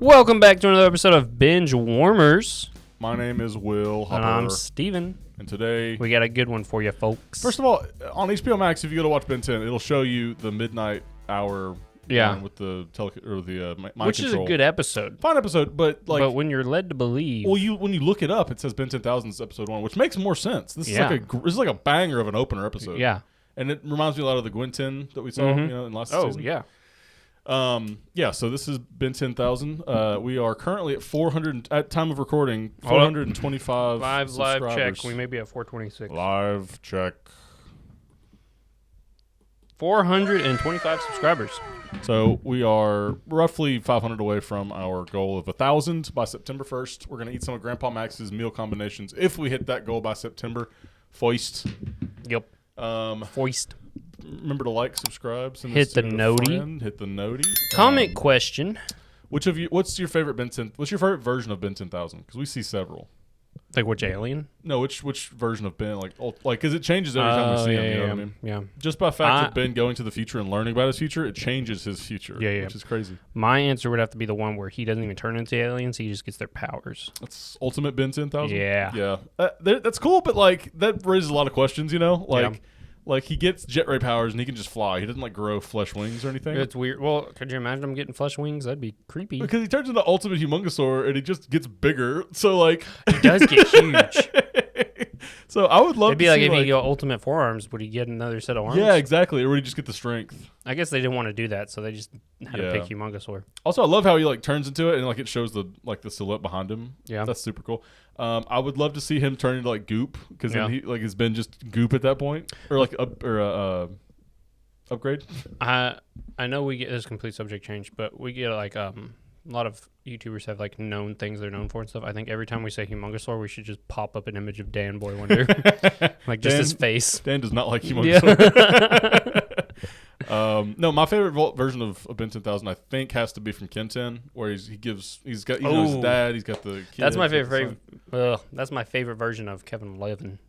Welcome back to another episode of Binge Warmers. My name is Will Hopper. And I'm Steven. And today, we got a good one for you, folks. First of all, on HBO Max, if you go to watch Ben 10, it'll show you the midnight hour with the mind Which control. is a good episode. Fine episode, but when you're led to believe... Well, when you look it up, it says Ben 10,000's episode 1, which makes more sense. This is like a banger of an opener episode. Yeah. And it reminds me a lot of the Gwen 10 that we saw in last season. Oh, yeah. So this is Ben 10,000. We are currently at 400, at time of recording, 425 Live subscribers. check. We may be at 426. Live check. 425 subscribers. So we are roughly 500 away from our goal of 1,000 by September 1st. We're going to eat some of Grandpa Max's meal combinations if we hit that goal by September. Foist. Yep. Foist. Remember to like, subscribe, send hit the noti. Hit the noti. Comment question. What's your favorite Ben 10? What's your favorite version of Ben 10,000? Because we see several. Like which alien? No, which version of Ben? Like, because it changes every time we see him. You know what I mean? Yeah. Just by the fact of Ben going to the future and learning about his future, it changes his future. Yeah. Which is crazy. My answer would have to be the one where he doesn't even turn into aliens; he just gets their powers. That's Ultimate Ben 10,000. Yeah. That's cool, but like that raises a lot of questions. You know, like he gets jet ray powers and he can just fly. He doesn't grow flesh wings or anything. It's weird. Well, could you imagine him getting flesh wings? That'd be creepy. Because he turns into Ultimate Humongosaur and he just gets bigger. So he does get huge. So I would love. It'd be like if he got ultimate forearms, would he get another set of arms? Yeah, exactly. Or would he just get the strength? I guess they didn't want to do that, so they just had to pick Humongosaur. Also, I love how he turns into it and it shows the silhouette behind him. Yeah, that's super cool. I would love to see him turn into goop because then he has been just goop at that point or upgrade. I know we get this complete subject change, but we get a lot of YouTubers have known things they're known for and stuff. I think every time we say Humongosaur, we should just pop up an image of Dan Boy Wonder, just his face. Dan does not like Humongosaur. Yeah. No, my favorite version of Ben 10,000 I think has to be from Ken 10, where he's got his dad, he's got the kid. That's my favorite. That's my favorite version of Kevin Levin.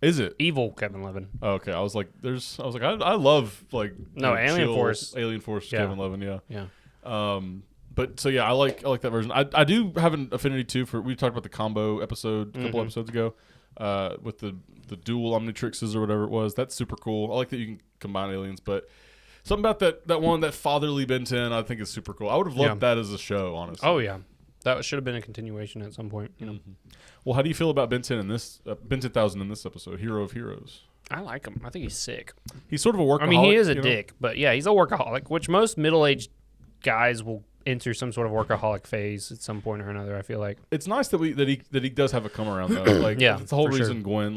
Is it evil Kevin Levin? Oh, okay, I was like, I love Alien Force Kevin Levin, yeah. But so yeah, I like that version. I do have an affinity too for. We talked about the combo episode a couple episodes ago, with the dual Omnitrixes or whatever it was. That's super cool. I like that you can combine aliens, but something about that fatherly Ben 10 I think is super cool. I would have loved that as a show, honestly. Oh yeah, that should have been a continuation at some point. You know. Well, how do you feel about Ben 10 in this Ben 10,000 in this episode? Hero of Heroes. I like him. I think he's sick. He's sort of a workaholic. I mean, he is a dick, but yeah, he's a workaholic, which most middle-aged guys will enter some sort of workaholic phase at some point or another. I feel like it's nice that he does have a come around though. That's the whole reason Gwen,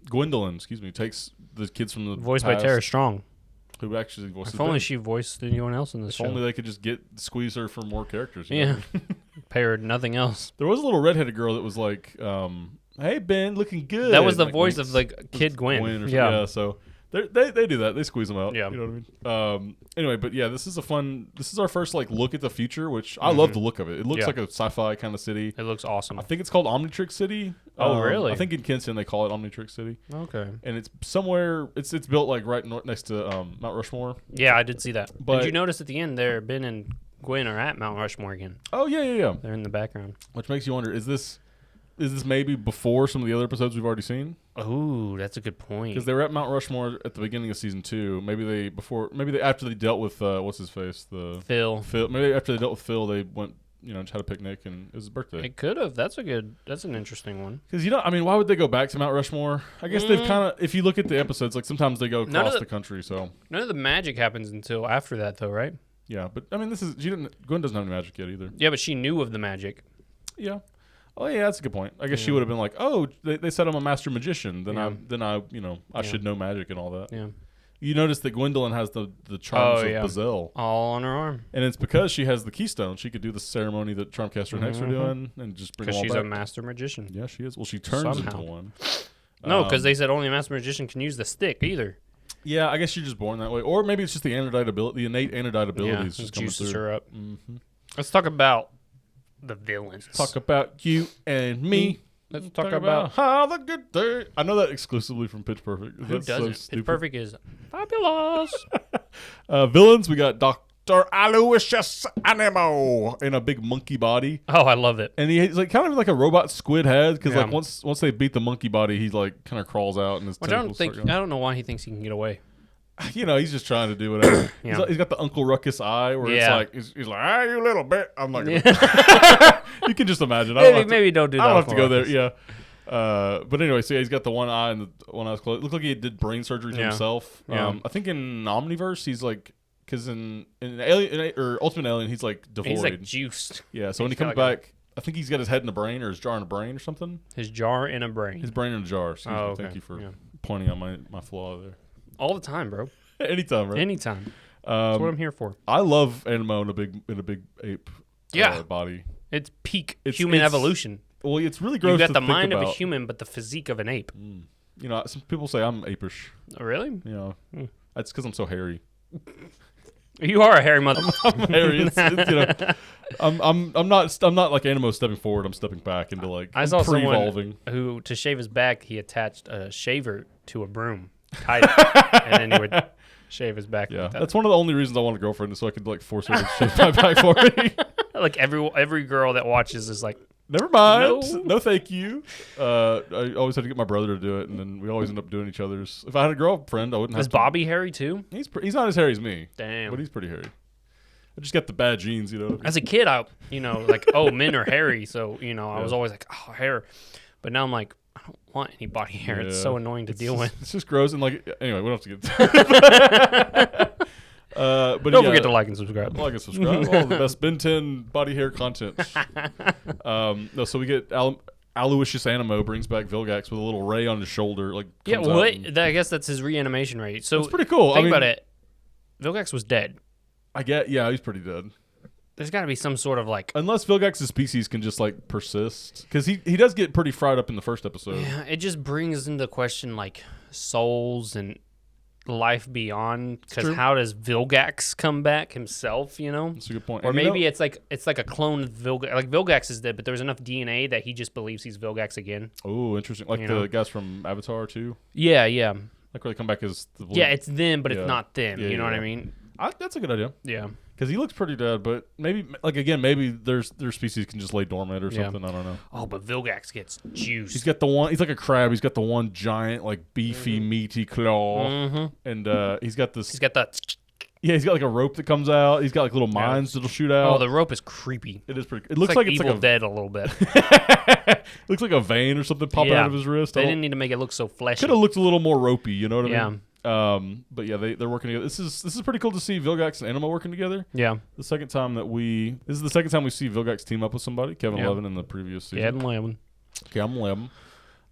Gwendolyn, takes the kids from the voiced past, by Tara Strong, who actually voices. If only she voiced anyone else in this show. If only they could just squeeze her for more characters. Yeah, pay her nothing else. There was a little redheaded girl that was like, "Hey Ben, looking good." That was the voice of Kid Gwen. Yeah, so. They do that. They squeeze them out. Yeah. You know what I mean? Anyway, but yeah, this is our first look at the future, which I love the look of it. It looks like a sci-fi kind of city. It looks awesome. I think it's called Omnitrix City. Oh, really? I think in Kinston they call it Omnitrix City. Okay. And it's somewhere, it's built right next to Mount Rushmore. Yeah, I did see that. But did you notice at the end there, Ben and Gwen are at Mount Rushmore again? Oh, yeah. They're in the background. Which makes you wonder, is this maybe before some of the other episodes we've already seen? Oh, that's a good point. Because they were at Mount Rushmore at the beginning of season 2. Maybe after they dealt with what's his face, Phil. Maybe after they dealt with Phil, they went just had a picnic and it was his birthday. It could have. That's an interesting one. Because why would they go back to Mount Rushmore? I guess they've kind of. If you look at the episodes, sometimes they go across the country. So none of the magic happens until after that, though, right? Yeah, but Gwen doesn't have any magic yet either. Yeah, but she knew of the magic. Yeah. Oh yeah, that's a good point. I guess she would have been like, "Oh, they said I'm a master magician. Then I should know magic and all that." Yeah. You notice that Gwendolyn has the charms of Bazelle all on her arm, and it's because she has the keystone. She could do the ceremony that Charmcaster and Hex are doing, and just bring them all back. Because she's a master magician. Yeah, she is. Well, she turns into one. No, because they said only a master magician can use the stick either. Yeah, I guess you're just born that way, or maybe it's just the innate ability is just coming juices through. Her up. Mm-hmm. Let's talk about the villains. Talk about you and me. Let's talk about how the good day. I know that exclusively from Pitch Perfect. Who doesn't? Pitch Perfect is fabulous. Villains, we got Mr. Aloysius Animo in a big monkey body. Oh, I love it. And he's like kind of like a robot squid head because Yeah. like once they beat the monkey body, he like kind of crawls out and his Which I tentacles start going. don't know why he thinks he can get away. You know, he's just trying to do whatever. Yeah. He's got the Uncle Ruckus eye where it's Yeah. like he's like, ah, you little bit. I'm not gonna. You can just imagine. Maybe don't do that. I don't have to go there. Yeah. But anyway, so yeah, he's got the one eye and the one eye's closed. It looked like he did brain surgery to himself. Yeah. I think in Omniverse he's like, because in Alien or Ultimate Alien he's like devoid. He's like juiced. Yeah. So when he got comes like back, I think he's got his head in a brain or his jar in a brain or something. His jar in a brain. His brain in a jar. Excuse me. Okay. Thank you for Yeah. pointing out my flaw there. All the time, bro. Anytime, right? Anytime. That's what I'm here for. I love Animo in a big ape. Yeah. Body. It's peak human evolution. Well, it's really gross. You got to the think mind of a about. human, but the physique of an ape. You know, some people say I'm apish. Oh, really? You know, that's because I'm so hairy. You are a hairy mother. I'm hairy. It's, you know, I'm not like Animo stepping forward. I'm stepping back into like I saw pre-evolving. someone who, to shave his back, he attached a shaver to a broom, tied it, and then he would shave his back. Yeah, with that. that's one of the only reasons I want a girlfriend is so I could like force her to shave my back for me. Like every girl that watches is like, Never mind. No, thank you. I always had to get my brother to do it, and then we always end up doing each other's. If I had a girlfriend, I wouldn't have is to. Bobby hairy too? He's not as hairy as me. Damn. But he's pretty hairy. I just got the bad genes, you know. As a kid, like, oh, men are hairy, so I was always like, oh, hair. But now I'm like, I don't want any body hair. It's so annoying to deal with. It's just gross and like anyway, we don't have to get. But Don't forget to like and subscribe. Like and subscribe. All the best Ben 10 body hair content. No, so we get Aloysius Animo brings back Vilgax with a little ray on his shoulder. Like Yeah, comes out what? and- I guess that's his reanimation rate. So It's pretty cool. Think about it. Vilgax was dead. Yeah, he's pretty dead. There's got to be some sort of like. Unless Vilgax's species can just like persist, because he does get pretty fried up in the first episode. Yeah, it just brings into question like souls and life beyond. Because how does Vilgax come back himself? That's a good point. Or And maybe it's like a clone of Vilgax. Like Vilgax is dead, but there's enough DNA that he just believes he's Vilgax again. oh, interesting. Like the guys from Avatar too. Yeah. Like where they come back as the blue. Yeah, it's them, but Yeah. it's not them. Yeah, you know what I yeah. mean? That's a good idea. Yeah. Because he looks pretty dead, but maybe their species can just lay dormant or something. I don't know. Oh, but Vilgax gets juiced. He's got the one. He's like a crab. He's got the one giant, like beefy, meaty claw, and he's got this. He's got the. Yeah, he's got like a rope that comes out. He's got like little mines that'll shoot out. Oh, the rope is creepy. It is pretty. It looks It's like like it's Evil like Dead a little bit. a. Looks like a vein or something popping Yeah. out of his wrist. They didn't need to make it look so fleshy. Could have looked a little more ropey. You know what I Yeah. mean? But yeah, they're working together. This is pretty cool to see Vilgax and Animo working together. Yeah. This is the second time we see Vilgax team up with somebody. Kevin Yeah. Levin in the previous season. Adam Lemon. Kevin Levin.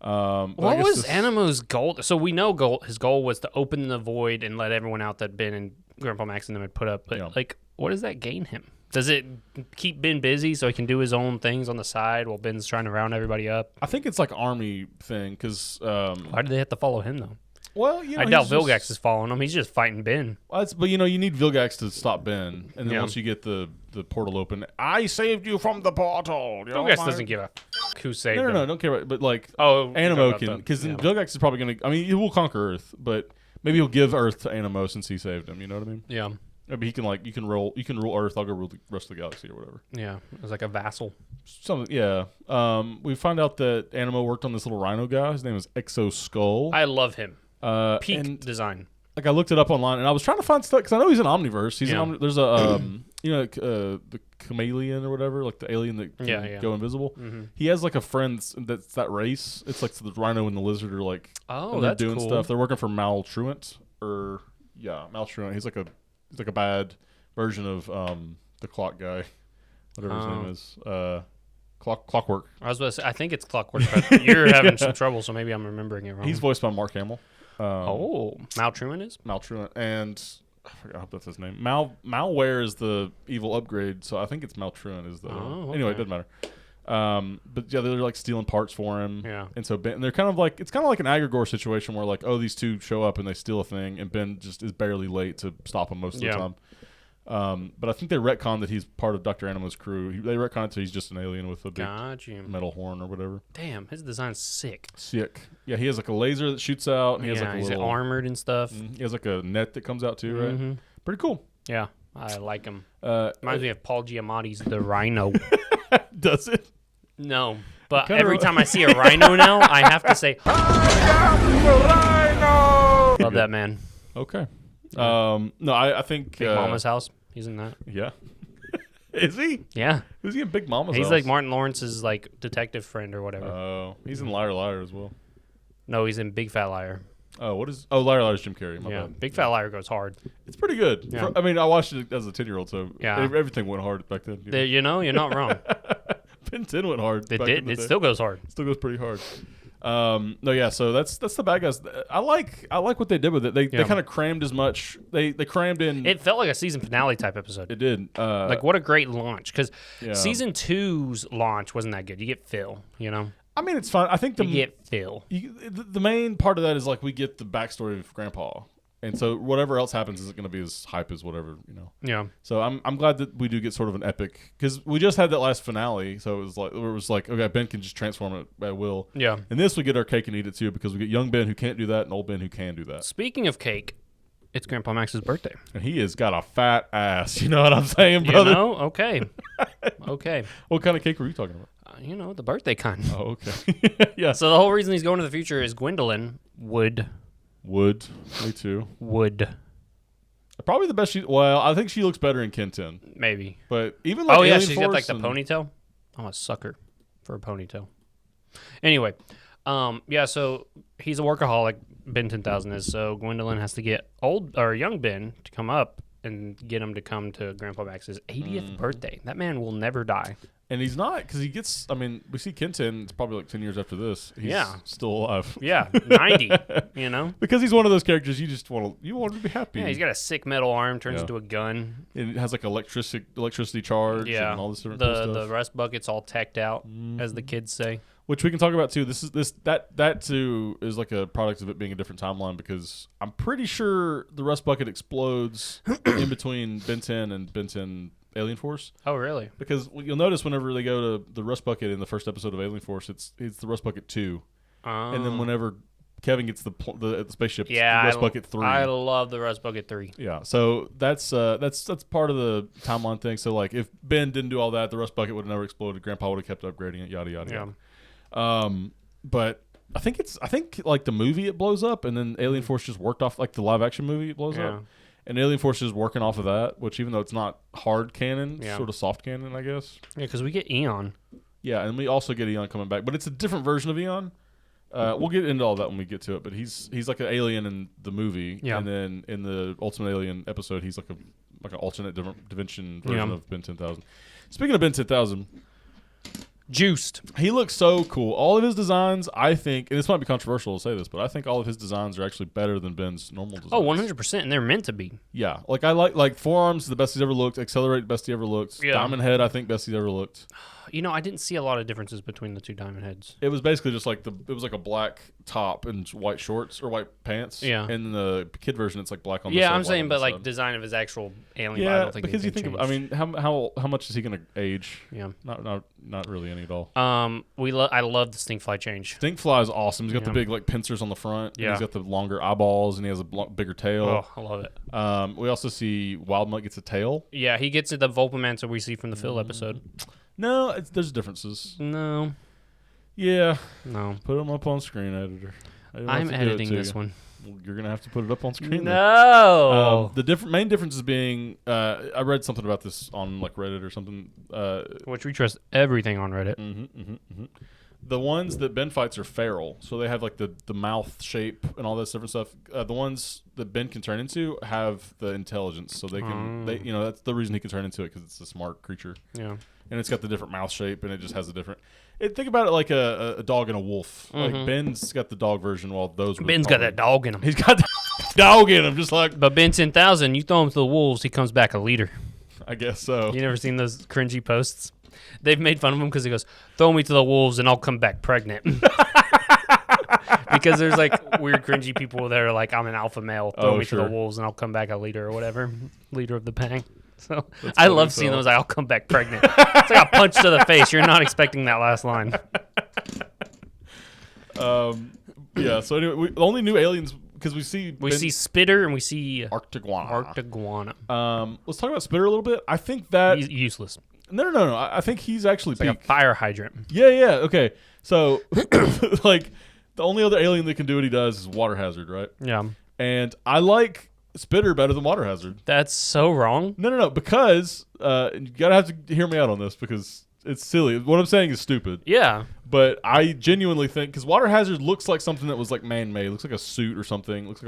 But I What guess was this- Animo's goal? So we know his goal was to open the void and let everyone out that Ben and Grandpa Max and them had put up. But like, what does that gain him? Does it keep Ben busy so he can do his own things on the side while Ben's trying to round everybody up? I think it's like army thing because Why do they have to follow him though? well, I doubt Vilgax is following him. He's just fighting Ben. But you need Vilgax to stop Ben, and then Yeah. once you get the portal open, I saved you from the portal. Vilgax doesn't give a f- who saved him. No, don't care about. But like, Oh, Animo can, because then Vilgax is probably gonna. I mean, he will conquer Earth, but maybe he'll give Earth to Animo since he saved him. You know what I mean? Yeah. Maybe he can you can rule Earth. I'll go rule the rest of the galaxy or whatever. Yeah. It was like a vassal. Something, yeah. We find out that Animo worked on this little rhino guy. His name is Exo Skull. I love him. Peak and, design. like I looked it up online, and I was trying to find stuff because I know he's an omniverse. He's there's a the chameleon or whatever, like the alien that can go invisible. He has like a friend that's that race. It's like the rhino and the lizard are like that's doing cool. stuff. They're working for Maltruant Maltruant. He's like a bad version of the clock guy, whatever his name is. Clockwork. I was about to say, I think it's Clockwork, but you're having some trouble, so maybe I'm remembering it wrong. He's voiced by Mark Hamill. Maltruant is? Maltruant, and I forgot if that's his name. Malware is the evil upgrade, so I think it's Maltruant is the. Anyway, it doesn't matter. But yeah, they're like stealing parts for him. Yeah. And so Ben, and they're kind of like, it's kind of like an Agrigor situation where like, oh, these two show up and they steal a thing, and Ben just is barely late to stop them most of the time. But I think they retcon that he's part of Dr. Animo's crew. They retcon it to he's just an alien with a big metal horn or whatever. Damn, his design's sick. Sick. Yeah, he has like a laser that shoots out. And he has like a he's little, armored and stuff. He has like a net that comes out too, right? Pretty cool. Yeah. I like him. Reminds me of Paul Giamatti's The Rhino. Does it? No, but every time I see a rhino now, I have to say, I am the rhino! Love that man. Okay. No, I think... Big Mama's House. He's in that. Yeah. Is he? Yeah. Who's he in Big Mama's House? He's like Martin Lawrence's like detective friend or whatever. Oh, he's in Liar Liar as well. No, he's in Big Fat Liar. Oh, what is... Oh, Liar Liar is Jim Carrey. My bad. Big Fat Liar goes hard. It's pretty good. Yeah. I mean, I watched it as a 10-year-old, so everything went hard back then. You know, you're not wrong. Ben 10 went hard. It did. It still goes hard. It still goes pretty hard. No, yeah. So that's the bad guys. I like what they did with it. They kind of crammed as much. They crammed in. It felt like a season finale type episode. It did. Like what a great launch, because season 2's launch wasn't that good. You get Phil, you know. I mean, it's fine. I think you get Phil. The main part of that is like we get the backstory of Grandpa, and so whatever else happens isn't going to be as hype as whatever, you know. Yeah. So I'm glad that we do get sort of an epic, because we just had that last finale, so it was like okay, Ben can just transform it at will. Yeah. And this we get our cake and eat it too, because we get young Ben who can't do that and old Ben who can do that. Speaking of cake, it's Grandpa Max's birthday, and he has got a fat ass. You know what I'm saying, brother? You know? Okay. Okay. What kind of cake were you talking about? You know, the birthday kind. Oh, okay. Yeah. So the whole reason he's going to the future is Gwendolyn would. Me too. Would. Probably the best. Well, I think she looks better in Ken 10. Maybe. But even like Alien she's Force got like the ponytail. I'm a sucker for a ponytail. Anyway, yeah. So he's a workaholic. Ben 10,000 is. So Gwendolyn has to get young Ben to come up and get him to come to Grandpa Max's 80th birthday. That man will never die. And he's not, because he gets, I mean, we see Ken 10, it's probably like 10 years after this. He's still alive. Yeah, 90, you know? Because he's one of those characters you just want him to be happy. Yeah, he's got a sick metal arm, turns into a gun. And it has like electricity charge and all this different stuff. The rust bucket's all teched out, as the kids say. Which we can talk about too. That too is like a product of it being a different timeline, because I'm pretty sure the rust bucket explodes in between Ben 10 and Ben 10 Alien Force. Oh, really? Because you'll notice whenever they go to the rust bucket in the first episode of Alien Force, it's the rust bucket 2. And then whenever Kevin gets the spaceship, it's the rust bucket 3. I love the rust bucket 3. Yeah, so that's part of the timeline thing. So like if Ben didn't do all that, the rust bucket would have never exploded. Grandpa would have kept upgrading it, yada yada. Yeah. But I think like the movie it blows up, and then Alien Force just worked off, like the live action movie it blows up. And Alien Force is working off of that, which even though it's not hard canon, sort of soft canon, I guess. Yeah, because we get Eon. Yeah, and we also get Eon coming back, but it's a different version of Eon. We'll get into all that when we get to it, but he's like an alien in the movie, and then in the Ultimate Alien episode, he's like an alternate dimension version of Ben 10,000. Speaking of Ben 10,000, juiced. He looks so cool. All of his designs, I think, and this might be controversial to say this, but I think all of his designs are actually better than Ben's normal designs. Oh, 100%, and they're meant to be. Yeah. Like, I like Forearms, the best he's ever looked. Accelerate, best he ever looked. Yeah. Diamond Head, I think, best he's ever looked. You know, I didn't see a lot of differences between the two Diamond Heads. It was basically just like it was like a black top and white shorts or white pants. Yeah. And the kid version, it's like black on the side. side. Yeah, I'm saying, but like design of his actual alien. Yeah, I don't think because you think changed. I mean, how much is he going to age? Yeah. Not really any at all. I love the Stinkfly change. Stinkfly is awesome. He's got the big like pincers on the front. Yeah. And he's got the longer eyeballs, and he has a bigger tail. Oh, I love it. We also see Wildmutt gets a tail. Yeah, he gets the Vulpamencer we see from the Phil episode. No, there's differences. No. Yeah. No. Put them up on screen, editor. I'm editing this one. Well, you're gonna have to put it up on screen. No. The main differences being, I read something about this on like Reddit or something. Which we trust everything on Reddit. The ones that Ben fights are feral, so they have like the mouth shape and all this different stuff. The ones that Ben can turn into have the intelligence, so they can. That's the reason he can turn into it, because it's a smart creature. Yeah. And it's got the different mouth shape, and it just has a different. Think about it like a dog and a wolf. Like Ben's got the dog version, while those. Ben's got that dog in him. He's got the dog in him, just like. But Ben 10,000, you throw him to the wolves, he comes back a leader. I guess so. You never seen those cringy posts? They've made fun of him because he goes, "Throw me to the wolves, and I'll come back pregnant." Because there's like weird cringy people that are like, "I'm an alpha male. Throw me to the wolves, and I'll come back a leader or whatever, leader of the pack." So I love seeing those. I'll come back pregnant. It's like a punch to the face. You're not expecting that last line. Yeah. So anyway, the only new aliens because we see Spitter and we see Arctiguana. Let's talk about Spitter a little bit. I think that he's useless. No. I think he's actually It's like a fire hydrant. Yeah. Okay. So, like, the only other alien that can do what he does is Water Hazard, right? Yeah. And I like Spitter better than Water Hazard. That's so wrong. No. Because you gotta have to hear me out on this because it's silly. What I'm saying is stupid. Yeah. But I genuinely think because Water Hazard looks like something that was like man-made. It looks like a suit or something. It looks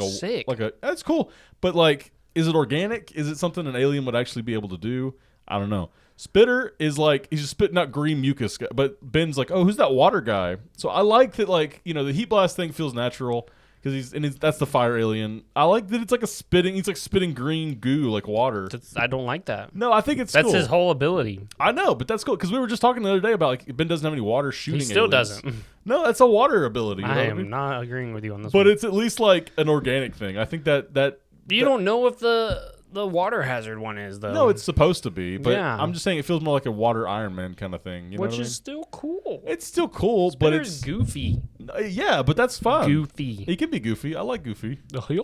like that's cool. But like, is it organic? Is it something an alien would actually be able to do? I don't know. Spitter is like he's just spitting out green mucus, but Ben's like, oh, who's that water guy? So I like that, like, you know, the heat blast thing feels natural because that's the fire alien. I like that it's like he's like spitting green goo like water. I don't like that. No, I think that's cool. his whole ability. I know, but that's cool because we were just talking the other day about like Ben doesn't have any water shooting. He still aliens. doesn't. No, that's a water ability. I am not agreeing with you on this. But one. it's at least like an organic thing. I think that you don't know if the water hazard one is though. No, it's supposed to be, but yeah. I'm just saying it feels more like a water Iron Man kind of thing. You know Which what I mean? is still cool. It's still cool, but it's goofy. Yeah, but that's fun. Goofy. He can be goofy. I like Goofy. But we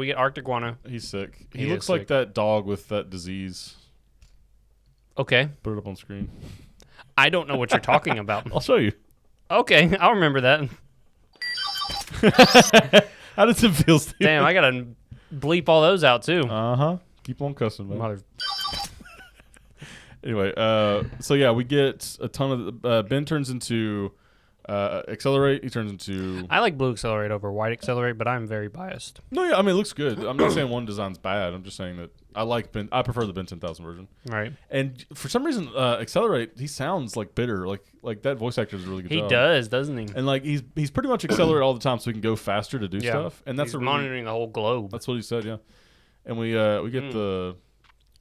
get Arctiguana. He's sick. He looks like that dog with that disease. Okay. Put it up on screen. I don't know what you're talking about. I'll show you. Okay, I'll remember that. How does it feel, Steve? Damn, I gotta bleep all those out too. Keep on cussing, man. Mother. Anyway, so yeah, we get a ton of Ben turns into Accelerate. He turns into. I like Blue Accelerate over White Accelerate, but I'm very biased. No, yeah, I mean it looks good. I'm not saying one design's bad. I'm just saying that I like Ben. I prefer the Ben 10,000 version. Right. And for some reason, Accelerate, he sounds like bitter. Like that voice actor does a really good job. He does, doesn't he? And like he's pretty much Accelerate all the time, so he can go faster to do stuff. And that's he's monitoring the whole globe. That's what he said, yeah. And we get the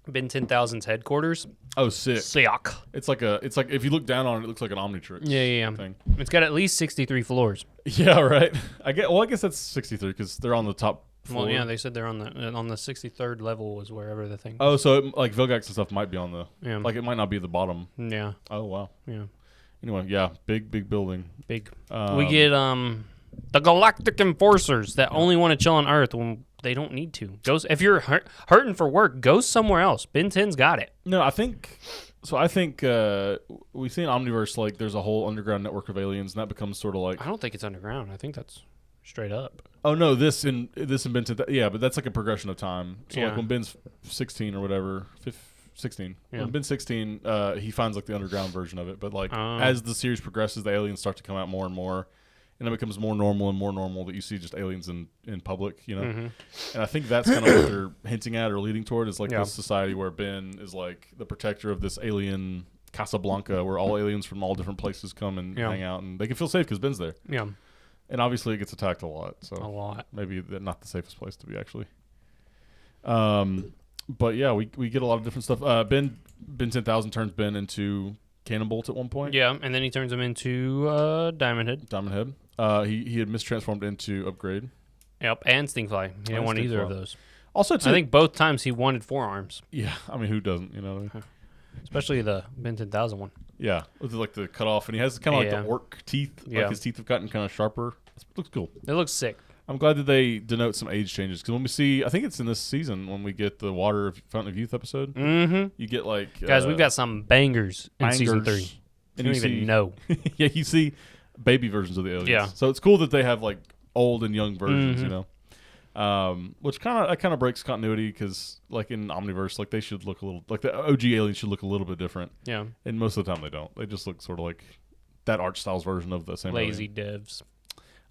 Ben 10,000's headquarters. Oh, sick! Sick. It's like if you look down on it, it looks like an Omnitrix. Yeah. Thing. It's got at least 63 floors. Yeah, right. I guess that's 63 because they're on the top floor. Well, yeah, they said they're on the 63rd level is wherever the thing. Oh, so like Vilgax and stuff might be on the. Yeah. Like it might not be the bottom. Yeah. Oh wow. Yeah. Anyway, yeah, big building. Big. We get the Galactic Enforcers that only want to chill on Earth when they don't need to. If you're hurting for work, go somewhere else. Ben 10's got it. No, I think we see in Omniverse like there's a whole underground network of aliens, and that becomes sort of like. I don't think it's underground. I think that's straight up. Oh no, this in Ben 10, yeah, but that's like a progression of time. So like when Ben's 16 or whatever, 16. Yeah. When Ben's 16, he finds like the underground version of it. But like as the series progresses, the aliens start to come out more and more. And it becomes more normal that you see just aliens in public, you know? Mm-hmm. And I think that's kind of what they're hinting at or leading toward is like this society where Ben is like the protector of this alien Casablanca where all aliens from all different places come and hang out. And they can feel safe because Ben's there. Yeah. And obviously it gets attacked a lot. So a lot. Maybe not the safest place to be, actually. But yeah, we get a lot of different stuff. Ben 10,000 turns Ben into Cannon Bolt at one point. Yeah, and then he turns him into Diamond Head. Diamond Head. He had mistransformed into Upgrade. Yep, and Stingfly. He didn't want either of those. Also, I think both times he wanted 4 arms. Yeah, I mean, who doesn't? You know what I mean? Especially the Ben 10,000 one. Yeah, with like the cut off, and he has kind of like the orc teeth. Like his teeth have gotten kind of sharper. It looks cool. It looks sick. I'm glad that they denote some age changes because when we see, I think it's in this season when we get the Fountain of Youth episode. Mm-hmm. You get like guys, we've got some bangers in season 3. And you don't even know. Yeah, you see baby versions of the aliens. Yeah. So it's cool that they have like old and young versions, you know. Which kind of breaks continuity because like in Omniverse, like they should look a little like the OG aliens should look a little bit different. Yeah. And most of the time they don't. They just look sort of like that art styles version of the same lazy alien. devs.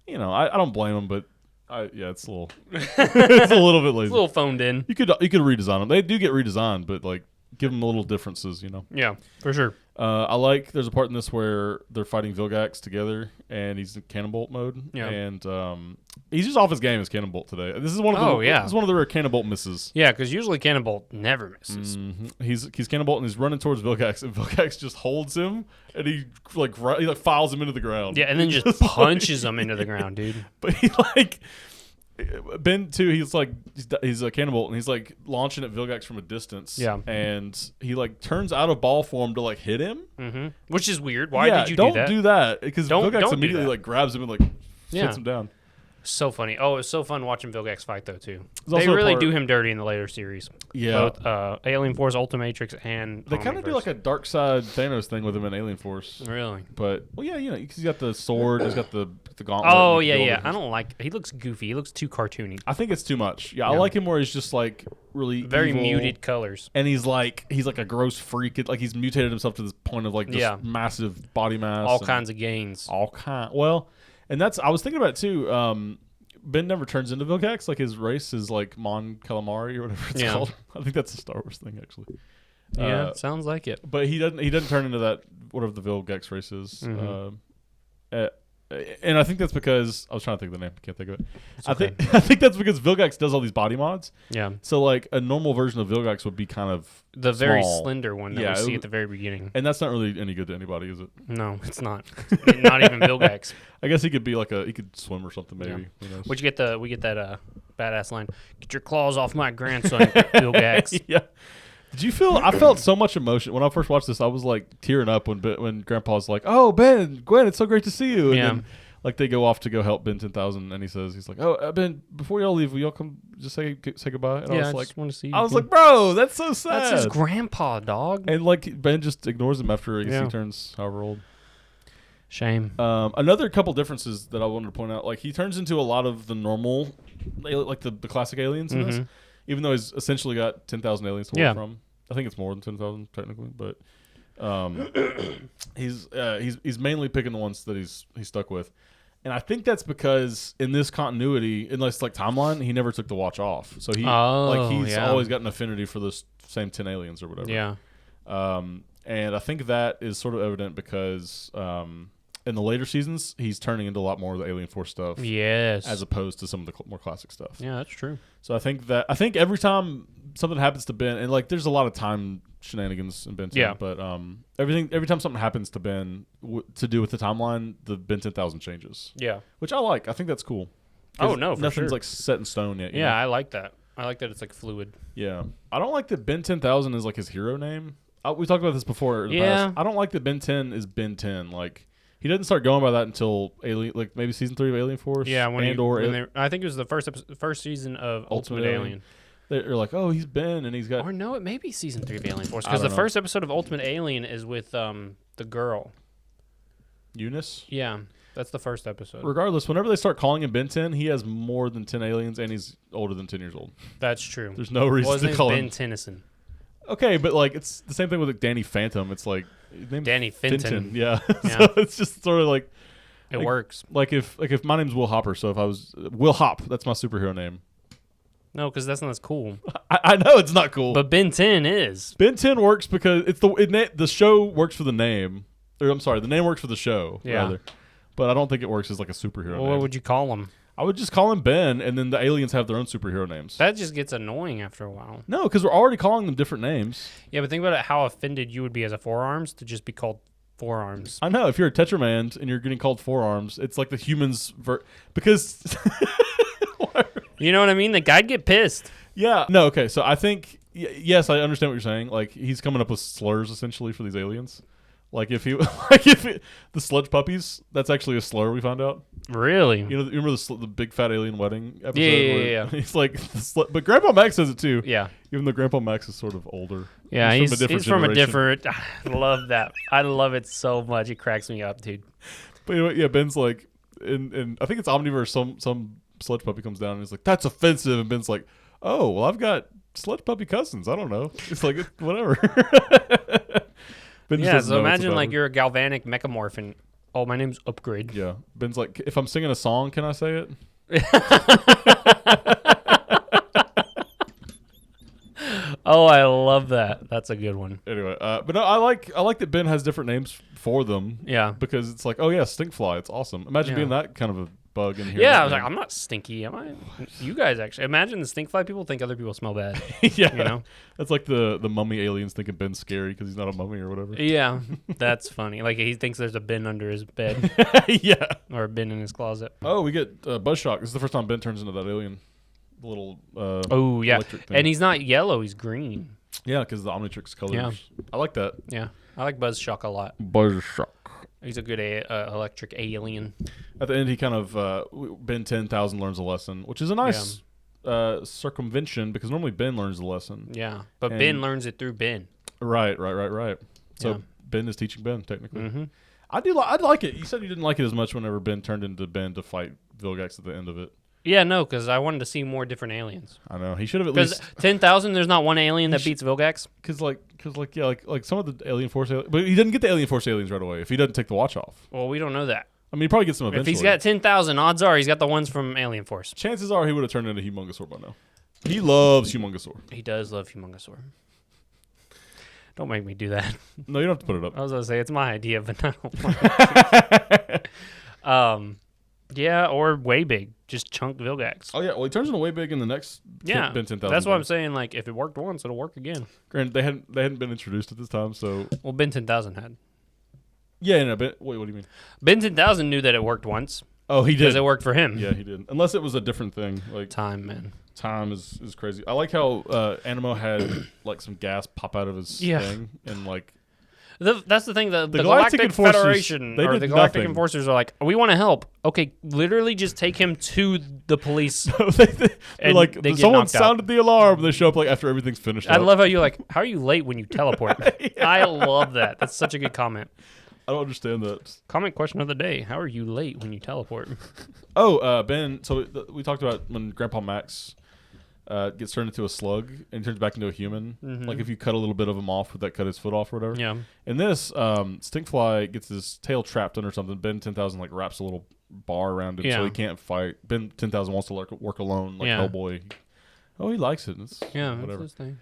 You know, I don't blame them, but it's a little it's a little bit lazy. It's a little phoned in. You could redesign them. They do get redesigned, but like give them a little differences, you know. Yeah, for sure. I like there's a part in this where they're fighting Vilgax together and he's in Cannonbolt mode. Yeah. And he's just off his game as Cannonbolt today. This is one of the this is one of the rare Cannonbolt misses. Yeah, because usually Cannonbolt never misses. Mm-hmm. He's Cannonbolt and he's running towards Vilgax and Vilgax just holds him and he files him into the ground. Yeah, and then just punches him into the ground, dude. But he like Ben too, he's a Cannonbolt and he's like launching at Vilgax from a distance. Yeah. And he like turns out of ball form to like hit him. Mm-hmm. Which is weird. Why did you do that? Don't do that. Because Vilgax immediately like grabs him and like Sits him down. So funny. Oh, it was so fun watching Vilgax fight though too. There's They also a really part- do him dirty in the later series. Yeah. Both Alien Force, Ultimatrix, and They kind of do Omniverse. like a dark side Thanos thing with him in Alien Force. Really. But well, yeah, you know, because he's got the sword, he's got the gauntlet. Oh and he yeah, can go yeah. over I his- don't like. He looks goofy. He looks too cartoony. I think it's too much. Yeah, I Yeah. like him where he's just like really Very evil, muted colors. and he's like a gross freak. Like he's mutated himself to this point of like just Yeah. massive body mass, All and kinds of gains. all kind. Well, and that's I was thinking about it too. Ben never turns into Vilgax. Like his race is like Mon Calamari or whatever it's Yeah. called. I think that's a Star Wars thing actually. Yeah, sounds like it. But he doesn't turn into that whatever the Vilgax race is. Mhm. And I think that's because I was trying to think of the name. I can't think of it. It's I okay. think I think that's because Vilgax does all these body mods. Yeah. So like a normal version of Vilgax would be kind of The very small. slender one that Yeah, we it see would- at the very beginning. And that's not really any good to anybody, is it? No, it's not. Not even Vilgax. I guess he could be like he could swim or something maybe. Yeah. Who knows? We get that badass line. Get your claws off my grandson, Vilgax. Yeah. Did you feel? I felt so much emotion when I first watched this. I was like tearing up when Grandpa's like, "Oh, Ben, Gwen, it's so great to see you." And Yeah. then, like they go off to go help Ben 10,000, and he's like, "Oh, Ben, before y'all leave, will y'all come just say goodbye?" And Yeah, I I was like, just want to see you. I was again. like, "Bro, that's so sad." That's his grandpa, dog. And like Ben just ignores him after he Yeah. turns however old. Shame. Another couple differences that I wanted to point out, like he turns into a lot of the normal, like the classic aliens in this, Mhm. even though he's essentially got 10,000 aliens to Yeah. work from. I think it's more than 10,000 technically, but he's mainly picking the ones that he's stuck with, and I think that's because in this continuity, in this like timeline, he never took the watch off, so he's yeah. always got an affinity for the same 10 aliens or whatever. Yeah. And I think that is sort of evident because in the later seasons, he's turning into a lot more of the Alien Force stuff, Yes. as opposed to some of the more classic stuff. Yeah, that's true. So I think every time something happens to Ben, and like there's a lot of time shenanigans in Ben 10, Yeah. but every time something happens to Ben to do with the timeline, the Ben 10,000 changes, Yeah. which I like. I think that's cool. Oh, 'Cause no, for nothing's sure. like set in stone yet. you Yeah, know? I like that. I like that it's like fluid. Yeah. I don't like that Ben 10,000 is like his hero name. We talked about this before. In the Yeah. past. I don't like that Ben 10 is Ben 10. Like he doesn't start going by that until Alien, like maybe season 3 of Alien Force. Yeah, when I think it was the first season of Ultimate Alien. they're like, oh, he's Ben, and he's got. Or no, it may be season 3 of Alien Force I because the don't know. first episode of Ultimate Alien is with the girl. Eunice. Yeah, that's the first episode. Regardless, whenever they start calling him Ben 10, he has more than 10 aliens, and he's older than 10 years old. That's true. There's no reason Wasn't to call Ben him. Tennyson? Okay, but like it's the same thing with like Danny Phantom. It's like his name's Danny Fenton. Yeah. Yeah. So it's just sort of like. It Like- works. Like if my name's Will Hopper, so if I was Will Hop, that's my superhero name. No, because that's not as cool. I know it's not cool, But Ben 10 is. Ben 10 works because it's the show works for the name. Or I'm sorry, the name works for the show. Yeah. Rather. But I don't think it works as like a superhero Well, name. what would you call him? I would just call him Ben, and then the aliens have their own superhero names. That just gets annoying after a while. No, because we're already calling them different names. Yeah, but think about it, how offended you would be as a Forearms to just be called Forearms. I know if you're a Tetramand and you're getting called Forearms, it's like the humans because. You know what I mean? The guy'd get pissed. Yeah. No. Okay. So I think yes, I understand what you're saying. Like he's coming up with slurs essentially for these aliens. Like if the sludge puppies, that's actually a slur. We found out. Really? You know, remember the big fat alien wedding episode? Yeah, where yeah. He's like, but Grandpa Max says it too. Yeah. Even though Grandpa Max is sort of older. Yeah, he's from a generation. different. I love that. I love it so much. It cracks me up, dude. But anyway, yeah, Ben's like, in I think it's Omniverse. Some sludge puppy comes down and he's like, "That's offensive," and Ben's like, "Oh, well, I've got sludge puppy cousins. I don't know." It's like whatever. Ben just Yeah, doesn't so know it's imagine about like him. you're a galvanic mechamorph and oh, my name's Upgrade. Yeah, Ben's like, if I'm singing a song, can I say it? Oh, I love that. That's a good one. Anyway, but no, I like that Ben has different names for them. Yeah. Because it's like, oh yeah, stinkfly, it's awesome. Imagine Yeah. being that kind of a bug in here. Yeah, I was like, I'm not stinky, am I? You guys actually. Imagine the stink fly people think other people smell bad. yeah, You know? that's like the mummy aliens thinking Ben's scary because he's not a mummy or whatever. Yeah, that's funny. Like he thinks there's a bin under his bed yeah. or a bin in his closet. Oh, we get Buzz Shock. This is the first time Ben turns into that alien, the little Oh yeah, electric thing. and he's not yellow; he's green. Yeah, because the Omnitrix colors. Yeah. I like that. Yeah, I like Buzz Shock a lot. Buzz Shock. He's a good electric alien. At the end, he kind of Ben 10,000 learns a lesson, which is a nice circumvention because normally Ben learns the lesson. Yeah, but Ben learns it through Ben. Right. So Ben is teaching Ben technically. Mm-hmm. I'd like it. You said you didn't like it as much whenever Ben turned into Ben to fight Vilgax at the end of it. Yeah, no, because I wanted to see more different aliens. I know he should have at least 10,000. There's not one alien that beats Vilgax. Because some of the Alien Force, but he didn't get the Alien Force aliens right away if he doesn't take the watch off. Well, we don't know that. I mean, he probably gets them eventually. If he's got 10,000, odds are he's got the ones from Alien Force. Chances are he would have turned into Humongosaur by now. He loves Humongosaur. He does love Humongosaur. Don't make me do that. No, you don't have to put it up. I was going to say, it's my idea, but I don't. Yeah, or way big. Just chunk Vilgax. Oh, yeah. Well, he turns into way big in the next Ben 10,000. That's what I'm saying. Like, if it worked once, it'll work again. Granted, they hadn't been introduced at this time, so... Well, Ben 10,000 had. Yeah, no, wait, what do you mean? Ben 10,000 knew that it worked once. Oh, he did. Because it worked for him. Yeah, he did. Unless it was a different thing. Like time, man. Time is crazy. I like how Animo had, like, some gas pop out of his thing, and, like... That's the thing. The Galactic Federation or the Galactic Enforcers are like, we want to help. Okay, literally just take him to the police. They're like, someone sounded the alarm. And they show up like after everything's finished. I love how you're like, how are you late when you teleport? Yeah. I love that. That's such a good comment. I don't understand that. Comment question of the day: how are you late when you teleport? Ben. So we talked about when Grandpa Max gets turned into a slug and turns back into a human. Mm-hmm. Like if you cut a little bit of him off, would that cut his foot off or whatever? Yeah. In this, Stinkfly gets his tail trapped under something. Ben 10,000 like wraps a little bar around it so he can't fight. Ben 10,000 wants to work alone like Hellboy. Oh, he likes it. It's whatever. That's his thing.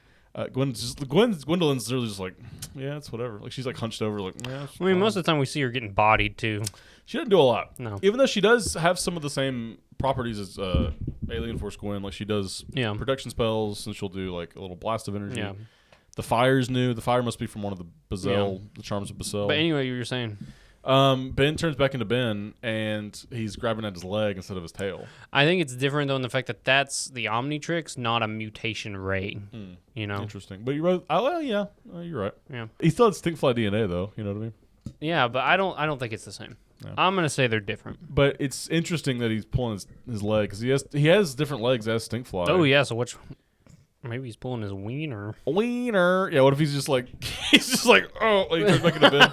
Gwendolyn's really just like, yeah, it's whatever. Like she's like hunched over, like, yeah. I mean, most of the time we see her getting bodied too. She doesn't do a lot. No. Even though she does have some of the same properties as Alien Force Gwen. Like she does protection spells, and she'll do like a little blast of energy. Yeah. The fire's new. The fire must be from one of the Bazel, the charms of Bazel. But anyway, you were saying. Ben turns back into Ben, and he's grabbing at his leg instead of his tail. I think it's different, though, in the fact that that's the Omnitrix, not a mutation ray. You know? Interesting. But you wrote, you're right. Yeah. He still has Stinkfly DNA, though. You know what I mean? Yeah, but I don't think it's the same. No. I'm going to say they're different. But it's interesting that he's pulling his leg, because he has different legs as Stinkfly. Oh, yeah, so maybe he's pulling his wiener. Wiener. Yeah, what if he's just like, oh, like he turns back into Ben.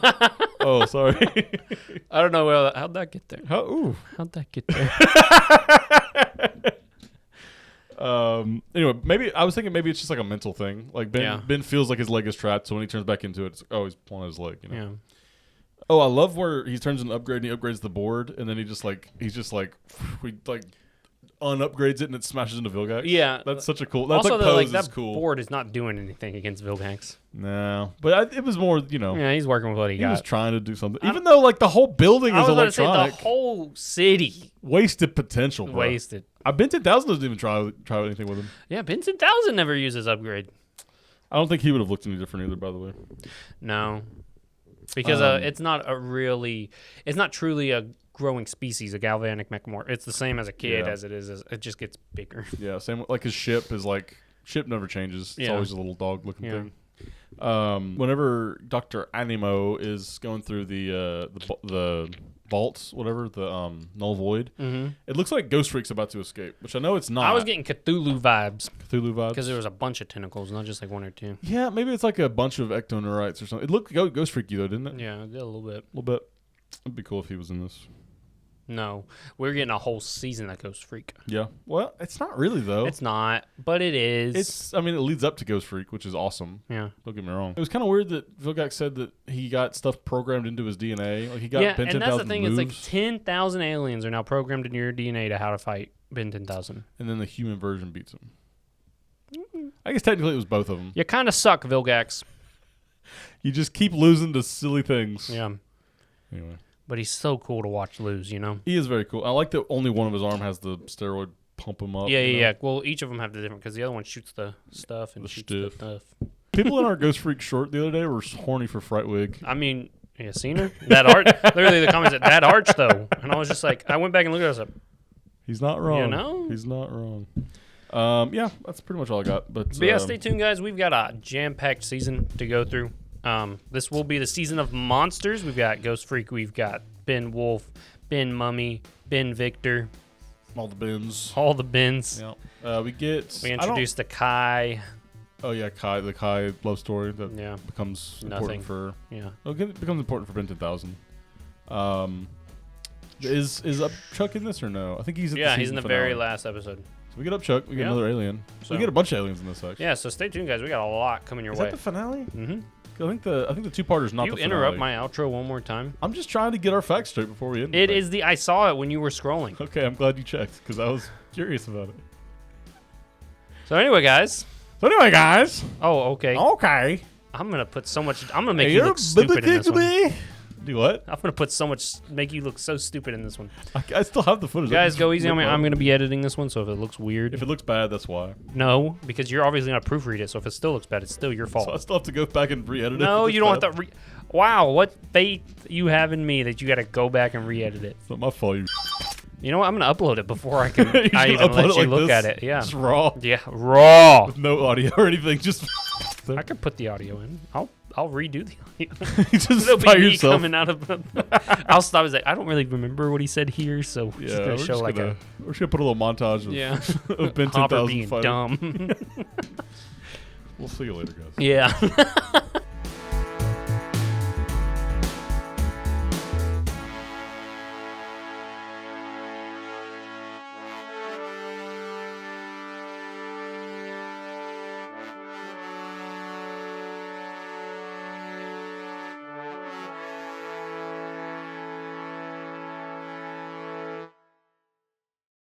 Oh, sorry. I don't know. How'd that get there? How'd that get there? Anyway, maybe I was thinking maybe it's just like a mental thing. Like Ben feels like his leg is trapped, so when he turns back into it, it's like, oh, he's pulling his leg. You know? Yeah. Oh, I love where he turns an upgrade and he upgrades the board, and then he's just like unupgrades it and it smashes into Vilgax. Yeah, that's such a cool. That's also, like pose that cool. Board is not doing anything against Vilgax. No, but it was more, you know. Yeah, he's working with what he got. He was trying to do something, even though like the whole building is electronic. The whole city wasted potential. Bro. Wasted. Ben 10,000 doesn't even try anything with him. Yeah, Ben 10,000 never uses upgrade. I don't think he would have looked any different either. By the way. No, because it's not truly a growing species, a galvanic mechamorph. It's the same as a kid as it is. It just gets bigger. Yeah, same. Like his ship never changes. It's always a little dog looking thing. Whenever Dr. Animo is going through the vaults, whatever, the null void, it looks like Ghost Freak's about to escape, which I know it's not. I was getting Cthulhu vibes. Because there was a bunch of tentacles, not just like one or two. Yeah, maybe it's like a bunch of ectoneurites or something. It looked Ghost Freaky though, didn't it? Yeah, it did a little bit. It'd be cool if he was in this. No, we're getting a whole season of Ghost Freak. Yeah. Well, it's not really, though. It's not, but it is. It leads up to Ghost Freak, which is awesome. Yeah. Don't get me wrong. It was kind of weird that Vilgax said that he got stuff programmed into his DNA. Like, he got Ben 10,000 and that's the thing. moves. It's like 10,000 aliens are now programmed into your DNA to how to fight Ben 10,000. And then the human version beats him. I guess technically it was both of them. You kind of suck, Vilgax. You just keep losing to silly things. Yeah. Anyway. But he's so cool to watch lose, you know? He is very cool. I like that only one of his arm has the steroid pump him up. Yeah. Well, each of them have the different, because the other one shoots the stuff and the shoots the stuff. People in our Ghost Freak short the other day were horny for Frightwig. I mean, yeah, seen her? That art, literally the comments said, that arch, though. And I was just like, I went back and looked at it, I was like, he's not wrong. You know? He's not wrong. Yeah, that's pretty much all I got. But yeah, stay tuned, guys. We've got a jam-packed season to go through. This will be the season of monsters. We've got Ghost Freak. We've got Ben Wolf, Ben Mummy, Ben Victor. All the bins. All the bins. Yeah. We introduced the Kai. Oh yeah, the Kai love story that becomes important for. Yeah. It becomes important for Ben 10,000. Is Chuck in this or no? I think he's in the he's in the finale. very last episode. So we get up Chuck. We get another alien. So we get a bunch of aliens in this section. Yeah. So stay tuned, guys. We got a lot coming your way. Is that the finale? Mm-hmm. I think the two-parter's not the finale. You interrupt my outro one more time. I'm just trying to get our facts straight before we end. It is I saw it when you were scrolling. Okay, I'm glad you checked because I was curious about it. So anyway, guys. Oh, okay. Okay. I'm gonna make you look stupid in this one. Do what? I'm gonna make you look so stupid in this one. I still have the footage. Guys, go easy on me. I'm gonna be editing this one, so if it looks weird, if it looks bad, that's why. No, because you're obviously gonna proofread it. So if it still looks bad, it's still your fault. So I still have to go back and re-edit it. No, you don't have to. Wow, what faith you have in me that you got to go back and re-edit it? It's not my fault. You know what? I'm gonna upload it before I can. I even let you look at it. Yeah, just raw. Yeah, raw. With no audio or anything. Just. I could put the audio in. I'll redo the audio. Just It'll by be me yourself. coming out of. I'll stop. It's like I don't really remember what he said here, so Yeah, just gonna show like we're just gonna put a little montage of, of Ben Hopper 10,000 being fighting. dumb. We'll see you later, guys. Yeah.